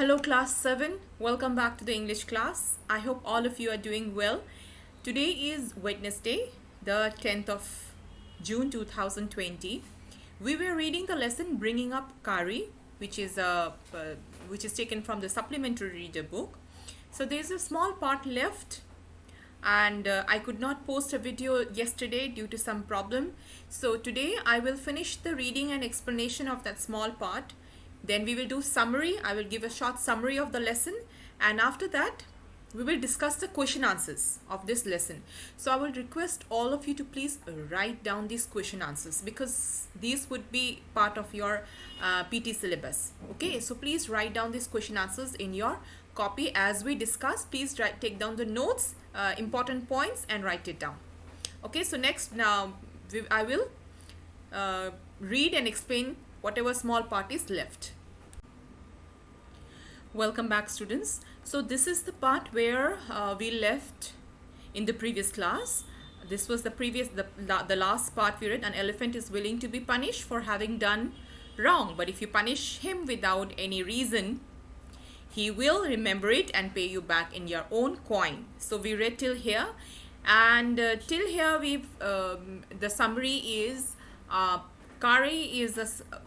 Hello class 7, welcome back to the English class. I hope all of you are doing well. Today is Wednesday, the 10th of June 2020. We were reading the lesson Bringing Up Kari, which is taken from the supplementary reader book. So there's a small part left and I could not post a video yesterday due to some problem. So today I will finish the reading and explanation of that small part. Then we will do summary. I will give a short summary of the lesson, and after that we will discuss the question answers of this lesson. So I will request all of you to please write down these question answers because these would be part of your PT syllabus. Okay, so please write down these question answers in your copy as we discuss. Please take down the notes, important points, and write it down. Okay, so next now I will read and explain whatever small part is left. Welcome back, students. So this is the part where we left in the previous class. This was the last part we read. An elephant is willing to be punished for having done wrong, but if you punish him without any reason, he will remember it and pay you back in your own coin. So we read till here, and till here we've the summary is Kari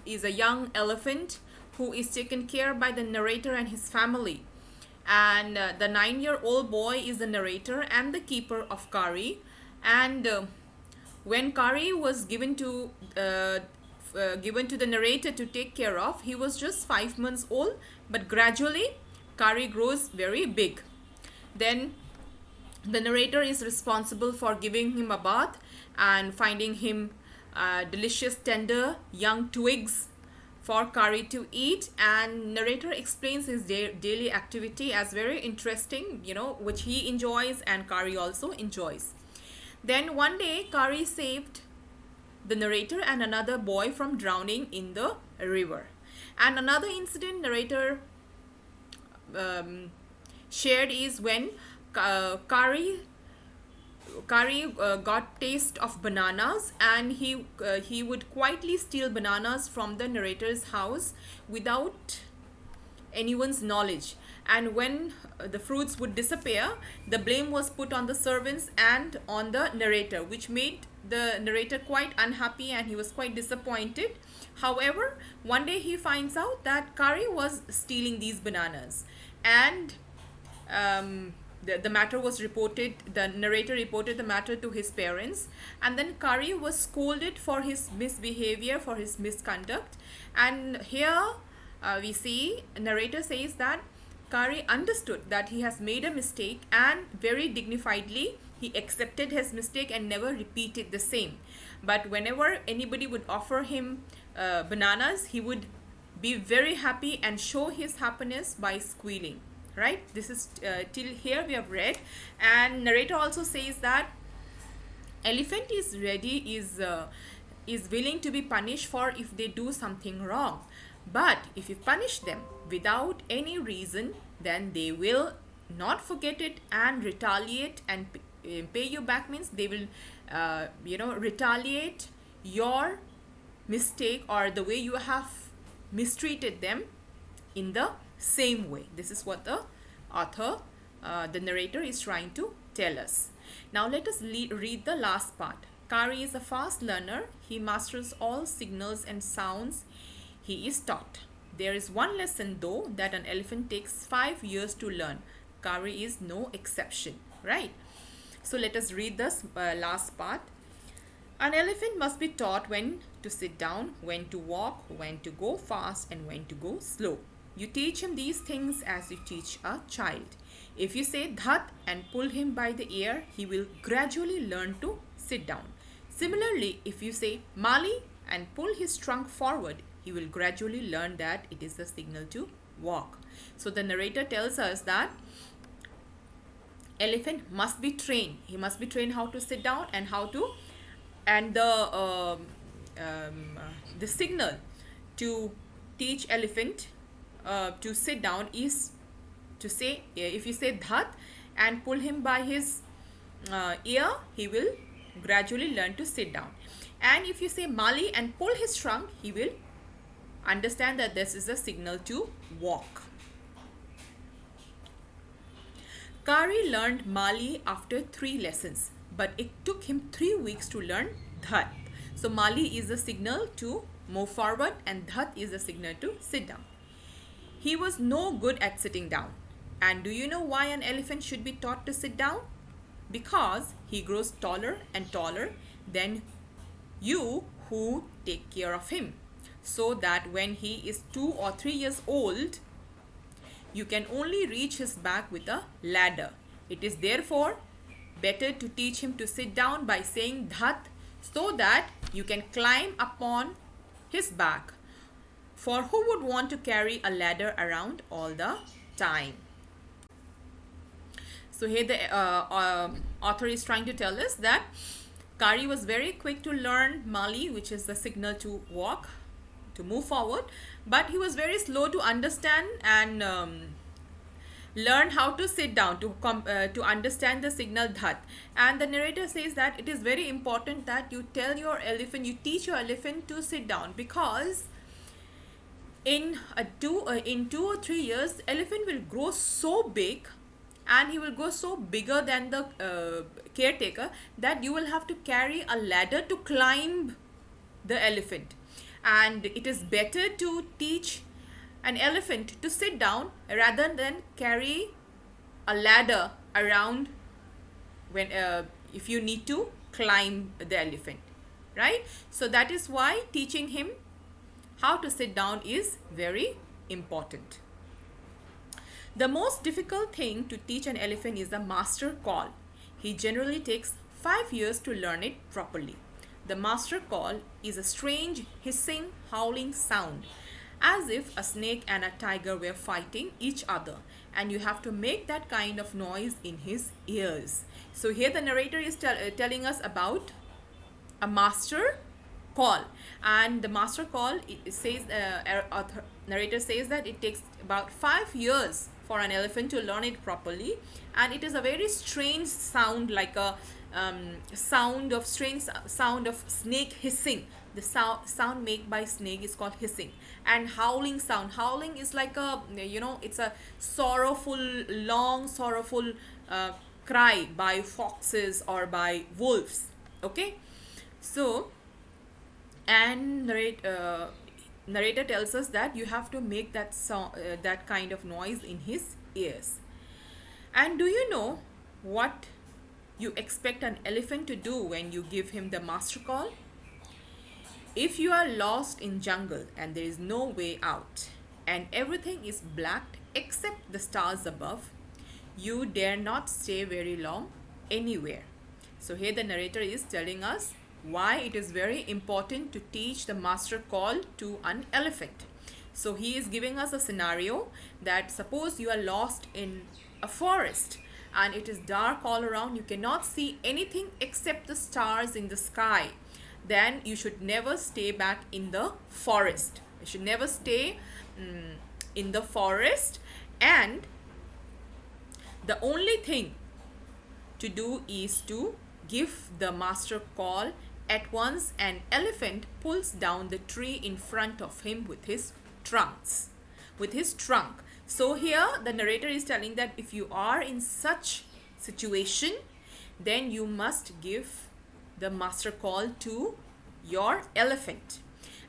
is a young elephant who is taken care by the narrator and his family, and the 9-year-old boy is the narrator and the keeper of Kari. And when Kari was given to the narrator to take care of, he was just 5 months old, but gradually Kari grows very big. Then the narrator is responsible for giving him a bath and finding him delicious tender young twigs for Kari to eat, and narrator explains his daily activity as very interesting, which he enjoys and Kari also enjoys. Then one day Kari saved the narrator and another boy from drowning in the river. And another incident narrator shared is when Kari got taste of bananas, and he would quietly steal bananas from the narrator's house without anyone's knowledge. And when the fruits would disappear, the blame was put on the servants and on the narrator, which made the narrator quite unhappy and he was quite disappointed. However, one day he finds out that Kari was stealing these bananas, and the matter was reported. The narrator reported the matter to his parents, and then Kari was scolded for his misbehavior, for his misconduct. And here we see narrator says that Kari understood that he has made a mistake, and very dignifiedly he accepted his mistake and never repeated the same. But whenever anybody would offer him bananas, he would be very happy and show his happiness by squealing. Right, this is till here we have read. And narrator also says that elephant is willing to be punished for if they do something wrong, but if you punish them without any reason, then they will not forget it and retaliate and pay you back. Means they will retaliate your mistake or the way you have mistreated them in the same way. This is what the author, the narrator, is trying to tell us. Now let us read the last part. Kari is a fast learner. He masters all signals and sounds he is taught. There is one lesson though that an elephant takes 5 years to learn. Kari is no exception. Right? So let us read this last part. An elephant must be taught when to sit down, when to walk, when to go fast, and when to go slow. You teach him these things as you teach a child. If you say dhat and pull him by the ear, he will gradually learn to sit down. Similarly, if you say mali and pull his trunk forward, he will gradually learn that it is the signal to walk. So the narrator tells us that elephant must be trained. He must be trained how to sit down and how to, and the signal to teach elephant to sit down is to say, if you say dhat and pull him by his ear, he will gradually learn to sit down. And if you say mali and pull his trunk, he will understand that this is a signal to walk. Kari learned Mali after 3 lessons, but it took him 3 weeks to learn Dhat. So Mali is a signal to move forward and Dhat is a signal to sit down. He was no good at sitting down. And do you know why an elephant should be taught to sit down? Because he grows taller and taller than you who take care of him. So that when he is 2 or 3 years old, you can only reach his back with a ladder. It is therefore better to teach him to sit down by saying Dhat so that you can climb upon his back. For who would want to carry a ladder around all the time? So here the author is trying to tell us that Kari was very quick to learn Mali, which is the signal to walk, to move forward, but he was very slow to understand and learn how to sit down, to understand the signal Dhat. And the narrator says that it is very important that you tell your elephant, you teach your elephant to sit down, because in 2 or 3 years, elephant will grow so big and he will go so bigger than the caretaker that you will have to carry a ladder to climb the elephant. And it is better to teach an elephant to sit down rather than carry a ladder around when if you need to climb the elephant, right? So that is why teaching him how to sit down is very important. The most difficult thing to teach an elephant is the master call. He generally takes 5 years to learn it properly. The master call is a strange hissing, howling sound, as if a snake and a tiger were fighting each other, and you have to make that kind of noise in his ears. So here the narrator is telling us about a master call, and the master call, it says, narrator says that it takes about 5 years for an elephant to learn it properly, and it is a very strange sound, like a sound of snake hissing. The sound made by snake is called hissing. And howling sound, howling is like a, it's a sorrowful, long sorrowful cry by foxes or by wolves. Okay, so, and narrator tells us that you have to make that that kind of noise in his ears. And do you know what you expect an elephant to do when you give him the master call? If you are lost in jungle and there is no way out and everything is black except the stars above, you dare not stay very long anywhere. So here the narrator is telling us why it is very important to teach the master call to an elephant. So he is giving us a scenario that suppose you are lost in a forest and it is dark all around, you cannot see anything except the stars in the sky. Then you should never stay back in the forest. You should never stay in the forest, and the only thing to do is to give the master call at once. An elephant pulls down the tree in front of him with his trunk. So here the narrator is telling that if you are in such situation, then you must give the master call to your elephant.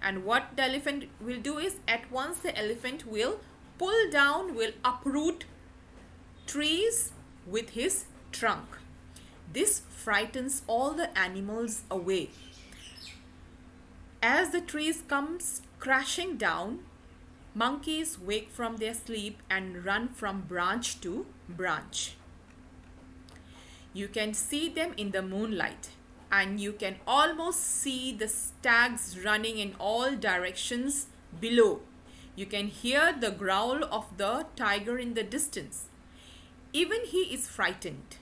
And what the elephant will do is, at once the elephant will pull down, will uproot trees with his trunk. This frightens all the animals away. As the trees comes crashing down, monkeys wake from their sleep and run from branch to branch. You can see them in the moonlight, and you can almost see the stags running in all directions below. You can hear the growl of the tiger in the distance. Even he is frightened.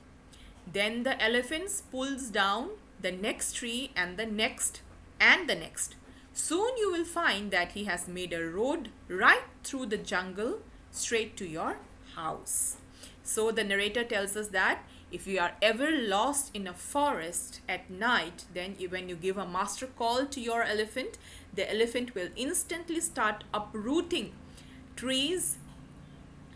Then the elephant pulls down the next tree and the next and the next. Soon you will find that he has made a road right through the jungle straight to your house. So the narrator tells us that if you are ever lost in a forest at night, then when you give a master call to your elephant, the elephant will instantly start uprooting trees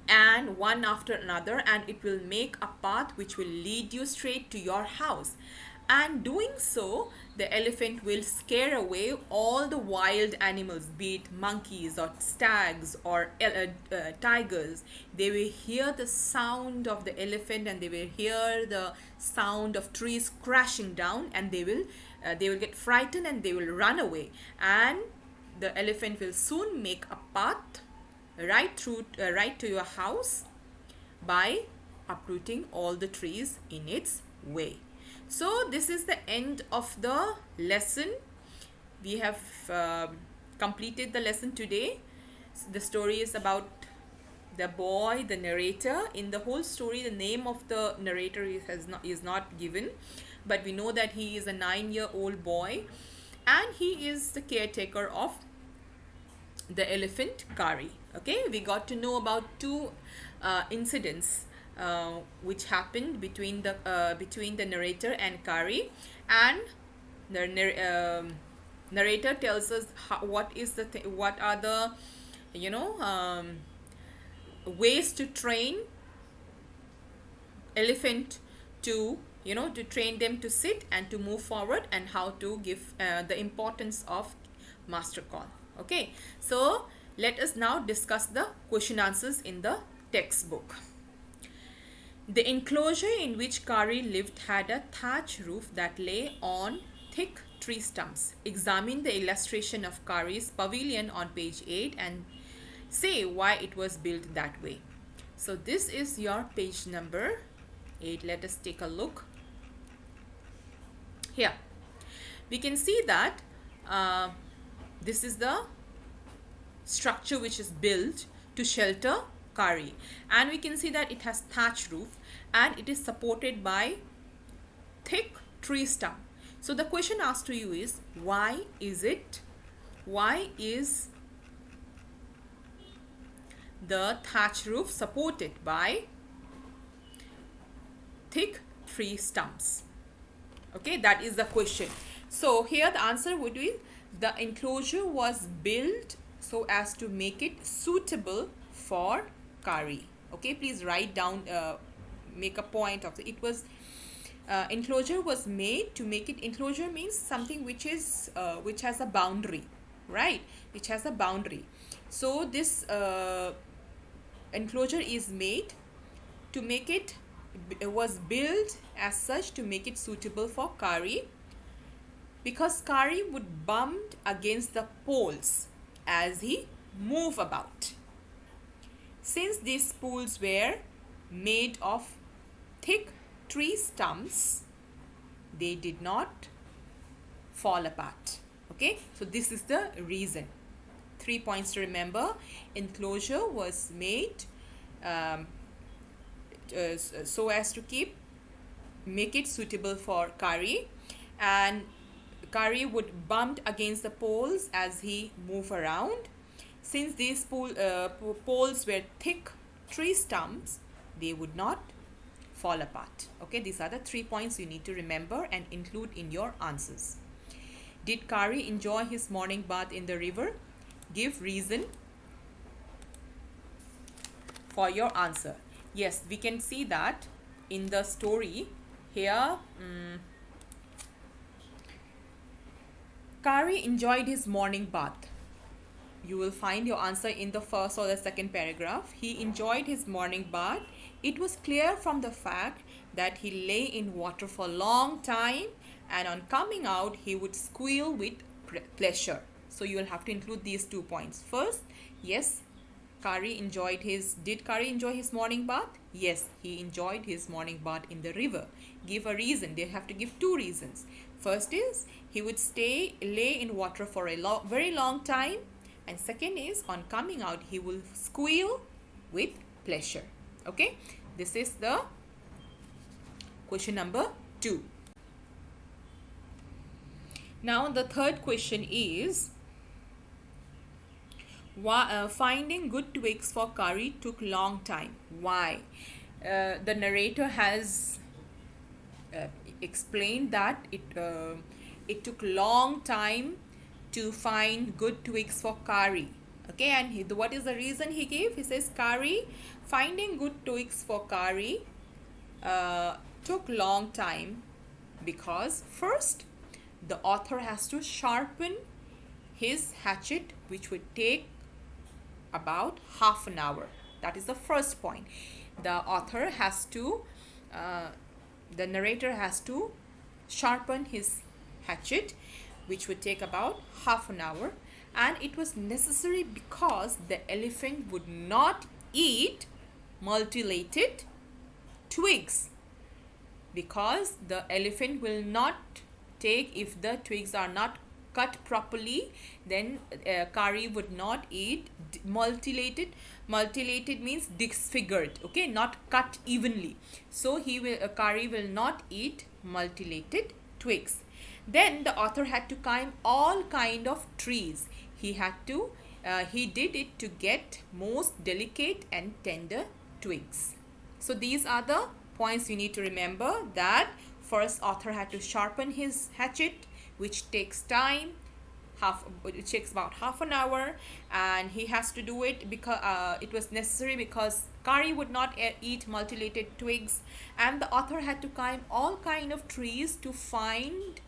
and one after another, and it will make a path which will lead you straight to your house. And doing so, the elephant will scare away all the wild animals, be it monkeys or stags or tigers. They will hear the sound of the elephant, and they will hear the sound of trees crashing down, and they will get frightened and they will run away. And the elephant will soon make a path right to your house by uprooting all the trees in its way. So this is the end of the lesson. We have completed the lesson today. The story is about the boy, the narrator. In the whole story, the name of the narrator is not given, but we know that he is a 9-year-old boy, and he is the caretaker of the elephant Kari. Okay, we got to know about two incidents which happened between the narrator and Kari, and the narrator tells us what are the ways to train elephant to train them to sit and to move forward, and how to give the importance of master call. Okay, so let us now discuss the question answers in the textbook. The enclosure in which Kari lived had a thatch roof that lay on thick tree stumps. Examine the illustration of Kari's pavilion on page 8 and say why it was built that way. So this is your page number 8. Let us take a look. Here we can see that this is the structure which is built to shelter Kari, and we can see that it has thatch roof and it is supported by thick tree stump. So the question asked to you is, why is the thatch roof supported by thick tree stumps? Okay, that is the question. So here the answer would be, the enclosure was built so as to make it suitable for Kari. Okay, please write down, make a point of it. It was enclosure was made to make it. Enclosure means something which is which has a boundary, right? Which has a boundary. So this enclosure is made to make it. It was built as such to make it suitable for Kari, because Kari would bump against the poles as he moved about. Since these poles were made of thick tree stumps, they did not fall apart. Okay, so this is the reason. 3 points to remember. Enclosure was made so as to make it suitable for Kari, and Kari would bump against the poles as he moved around. Since these poles were thick tree stumps, they would not fall apart. Okay, these are the 3 points you need to remember and include in your answers. Did Kari enjoy his morning bath in the river? Give reason for your answer. Yes, we can see that in the story here. Kari enjoyed his morning bath. You will find your answer in the first or the second paragraph. He enjoyed his morning bath. It was clear from the fact that he lay in water for a long time, and on coming out he would squeal with pleasure. So you will have to include these 2 points. First, yes, did Kari enjoy his morning bath? Yes, he enjoyed his morning bath in the river. Give a reason. They have to give 2 reasons. First is, he would lay in water for a very long time, and second is, on coming out he will squeal with pleasure. Okay, this is the question number 2. Now the third question is, finding good twigs for Kari took long time. Why? The narrator has explained that it took long time to find good twigs for Kari. Okay, and what is the reason he gave? He says, Kari, finding good twigs for Kari took long time because first the author has to sharpen his hatchet, which would take about half an hour. That is the first point. The author has to, the narrator has to sharpen his hatchet, which would take about half an hour, and it was necessary because the elephant would not eat mutilated twigs, because the elephant will not take, if the twigs are not cut properly, then Kari would not eat mutilated. Mutilated means disfigured, okay, not cut evenly. So Kari will not eat mutilated twigs. Then the author had to climb all kind of trees. He did it to get most delicate and tender twigs. So these are the points you need to remember, that first author had to sharpen his hatchet, which takes time, it takes about half an hour, and he has to do it because it was necessary because Kari would not eat mutilated twigs, and the author had to climb all kind of trees to find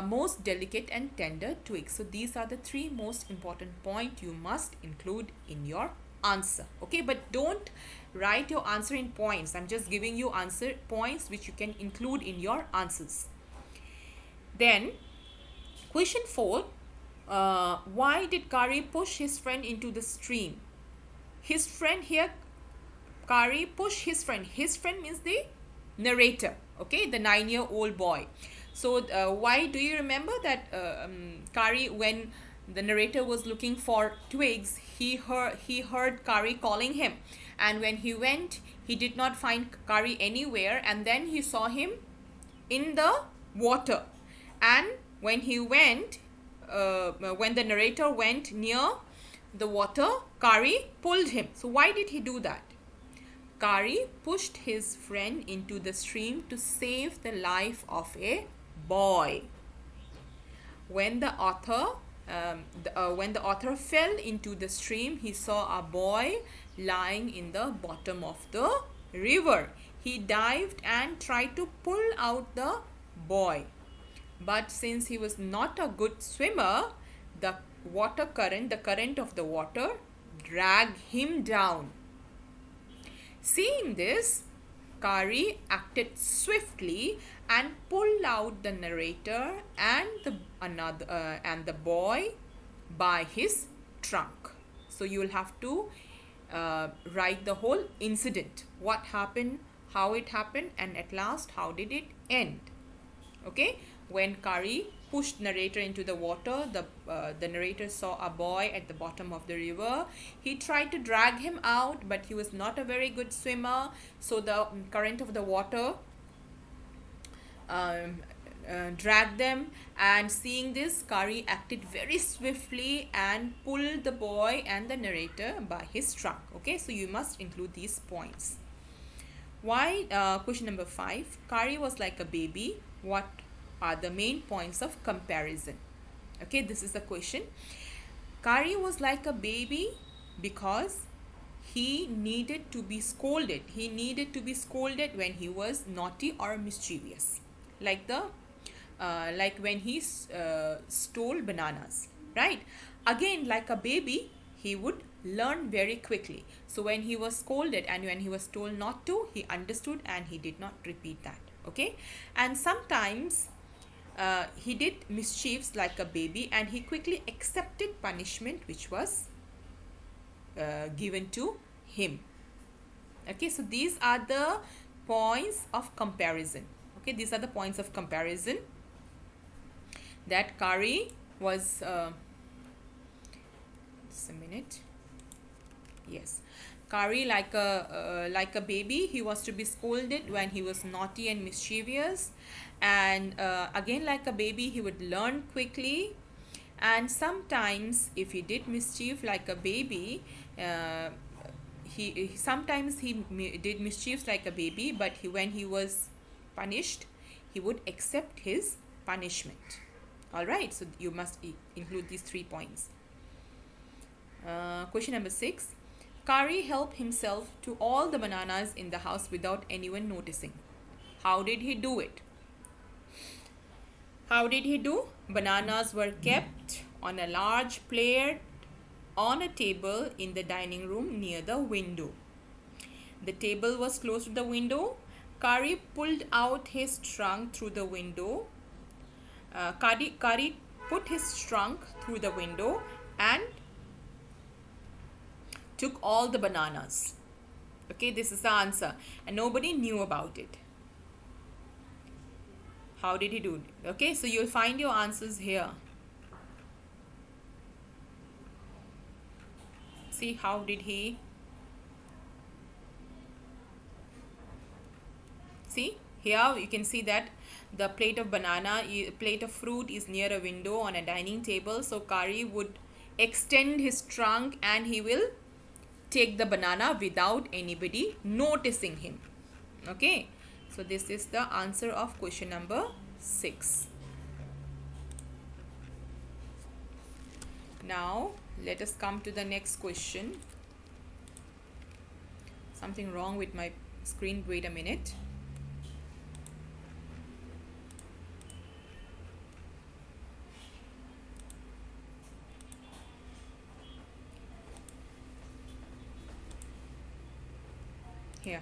most delicate and tender twigs. So these are the three most important points you must include in your answer. Okay, but don't write your answer in points. I'm just giving you answer points which you can include in your answers. Then question 4, why did Kari push his friend into the stream? His friend here, Kari pushed his friend. His friend means the narrator, okay, the 9-year-old boy. So why do you remember that Kari, when the narrator was looking for twigs, he heard Kari calling him, and when he went, he did not find Kari anywhere, and then he saw him in the water. And when he went, when the narrator went near the water, Kari pulled him. So why did he do that? Kari pushed his friend into the stream to save the life of a boy. When the author fell into the stream, he saw a boy lying in the bottom of the river. He dived and tried to pull out the boy, but since he was not a good swimmer, the current of the water dragged him down. Seeing this, Kari acted swiftly and pulled out the narrator and the boy by his trunk. So you will have to write the whole incident, what happened, how it happened, and at last how did it end. Okay, when Kari pushed narrator into the water, the narrator saw a boy at the bottom of the river. He tried to drag him out, but he was not a very good swimmer, so the current of the water dragged them. And seeing this, Kari acted very swiftly and pulled the boy and the narrator by his trunk. Okay, so you must include these points. Why? Question number 5, Kari was like a baby. What are the main points of comparison? Okay, this is the question. Kari was like a baby because he needed to be scolded. He needed to be scolded when he was naughty or mischievous, like when he stole bananas, right? Again, like a baby, he would learn very quickly. So when he was scolded and when he was told not to, he understood and he did not repeat that. Okay, and sometimes he did mischiefs like a baby, and he quickly accepted punishment which was given to him. Okay, so these are the points of comparison. Okay, these are the points of comparison that Kari was just a minute. Yes, Kari, like a baby, he was to be scolded when he was naughty and mischievous, and again, like a baby, he would learn quickly. And sometimes if he did mischief like a baby, sometimes he did mischiefs like a baby, but when he was punished, he would accept his punishment. All right, so you must include these 3 points. Question number 6. Kari helped himself to all the bananas in the house without anyone noticing. How did he do it? How did he do? Bananas were kept on a large plate on a table in the dining room near the window. The table was close to the window. Kari pulled out his trunk through the window. Kari put his trunk through the window and took all the bananas. Okay, this is the answer. And nobody knew about it. How did he do it? Okay, so you'll find your answers here. See, how did he? See, here you can see that the plate of fruit is near a window on a dining table. So Kari would extend his trunk and he will take the banana without anybody noticing him. Okay, so this is the answer of question number 6. Now let us come to the next question. Something wrong with my screen. Wait a minute. Here.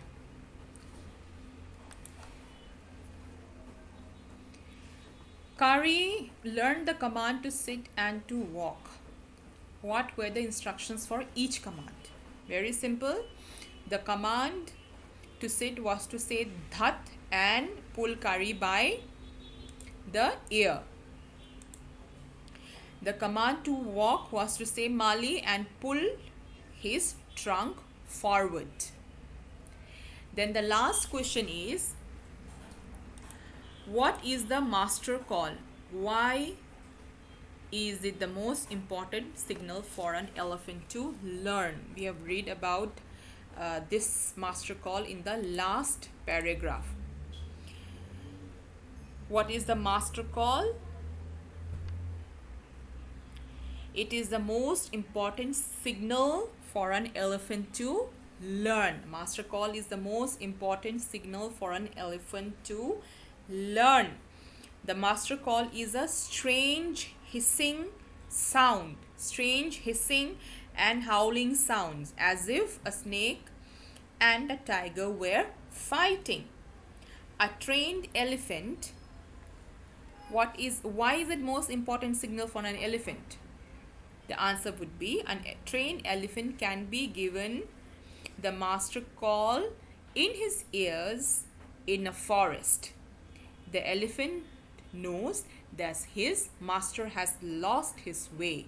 Kari learned the command to sit and to walk. What were the instructions for each command? Very simple. The command to sit was to say dhat and pull Kari by the ear. The command to walk was to say Mali and pull his trunk forward. Then the last question is, what is the master call? Why is it the most important signal for an elephant to learn? We have read about this master call in the last paragraph. What is the master call? It is the most important signal for an elephant to learn. Master call is the most important signal for an elephant to learn. The master call is a strange hissing sound, strange hissing and howling sounds, as if a snake and a tiger were fighting. A trained elephant, why is it most important signal for an elephant? The answer would be, a trained elephant can be given the master call in his ears in a forest. The elephant knows that his master has lost his way.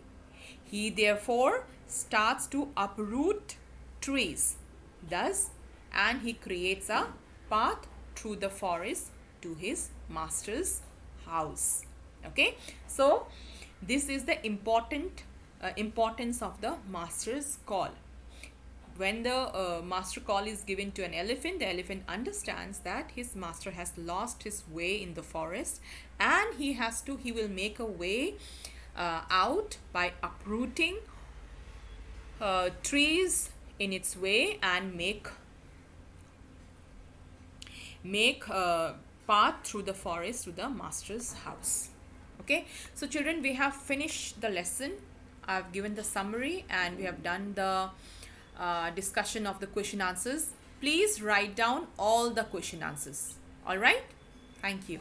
He therefore starts to uproot trees. And he creates a path through the forest to his master's house. Okay, so this is the importance of the master's call. When the master call is given to an elephant, the elephant understands that his master has lost his way in the forest, and he will make a way out by uprooting trees in its way and make a path through the forest to the master's house. Okay, so children, we have finished the lesson. I've given the summary and we have done the discussion of the question answers. Please write down all the question answers. All right, thank you.